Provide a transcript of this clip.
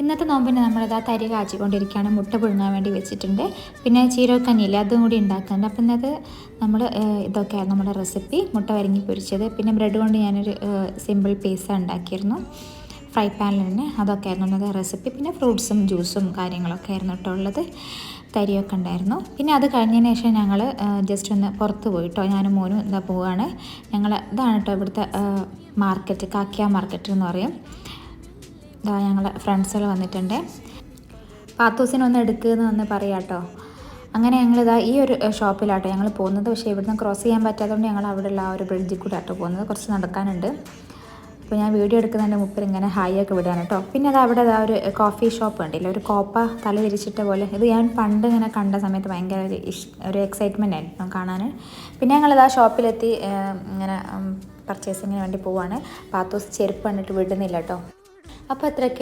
ഇന്നത്തെ നോമ്പിന് നമ്മളിതാ തരി കാച്ചിക്കൊണ്ടിരിക്കുകയാണ്. മുട്ട പുഴുങ്ങാൻ വേണ്ടി വെച്ചിട്ടുണ്ട്. പിന്നെ ചീരക്കഞ്ഞിയില്ലേ അതും കൂടി ഉണ്ടാക്കുന്നുണ്ട്. അപ്പം ഇന്നത് നമ്മൾ ഇതൊക്കെയായിരുന്നു നമ്മുടെ റെസിപ്പി. മുട്ട വരങ്ങി പൊരിച്ചത്, പിന്നെ ബ്രെഡ് കൊണ്ട് ഞാനൊരു സിമ്പിൾ പീസ ഉണ്ടാക്കിയിരുന്നു ഫ്രൈ പാനിൽ തന്നെ. അതൊക്കെ ആയിരുന്നു ഇന്നത്തെ റെസിപ്പി. പിന്നെ ഫ്രൂട്ട്സും ജ്യൂസും കാര്യങ്ങളൊക്കെ ആയിരുന്നു കേട്ടോ ഉള്ളത്. തരിയൊക്കെ ഉണ്ടായിരുന്നു. പിന്നെ അത് കഴിഞ്ഞതിന് ശേഷം ഞങ്ങൾ ജസ്റ്റ് ഒന്ന് പുറത്ത് പോയിട്ടോ, ഞാനും മോനും എന്താ പോവുകയാണ്. ഞങ്ങൾ ഇതാണ് കേട്ടോ ഇവിടുത്തെ മാർക്കറ്റ്, കാക്കിയ മാർക്കറ്റ് എന്ന് പറയും. ഇതാ ഞങ്ങളെ ഫ്രണ്ട്സുകൾ വന്നിട്ടുണ്ട്. പാത്തൂസിനൊന്ന് എടുക്കുമെന്ന് വന്ന് പറയാം കേട്ടോ. അങ്ങനെ ഞങ്ങളിതാ ഈ ഒരു ഷോപ്പിലാട്ടോ ഞങ്ങൾ പോകുന്നത്. പക്ഷേ ഇവിടുന്ന് ക്രോസ് ചെയ്യാൻ പറ്റാത്തതുകൊണ്ട് ഞങ്ങൾ അവിടെയുള്ള ആ ഒരു ബ്രിഡ്ജിൽ കൂടെ ആട്ടോ പോകുന്നത്. കുറച്ച് നടക്കാനുണ്ട്. അപ്പോൾ ഞാൻ വീഡിയോ എടുക്കുന്നതിൻ്റെ മുപ്പിൽ ഇങ്ങനെ ഹായ് ഒക്കെ വിടാണ് കേട്ടോ. പിന്നെ അത് അവിടെ ഒരു കോഫി ഷോപ്പ് ഉണ്ടല്ലോ, ഒരു കോപ്പ തല തിരിച്ചിട്ട പോലെ. ഇത് ഞാൻ പണ്ട് ഇങ്ങനെ കണ്ട സമയത്ത് ഭയങ്കര ഒരു എക്സൈറ്റ്മെൻ്റ് ആയിരുന്നു കാണാൻ. പിന്നെ ഞങ്ങളിത് ആ ഷോപ്പിലെത്തി ഇങ്ങനെ പർച്ചേസിങ്ങിന് വേണ്ടി പോവാണ്. പാത്തൂസ് ചെരുപ്പ് കണ്ടിട്ട് വിടുന്നില്ല കേട്ടോ. അപ്പോൾ അത്രയൊക്കെ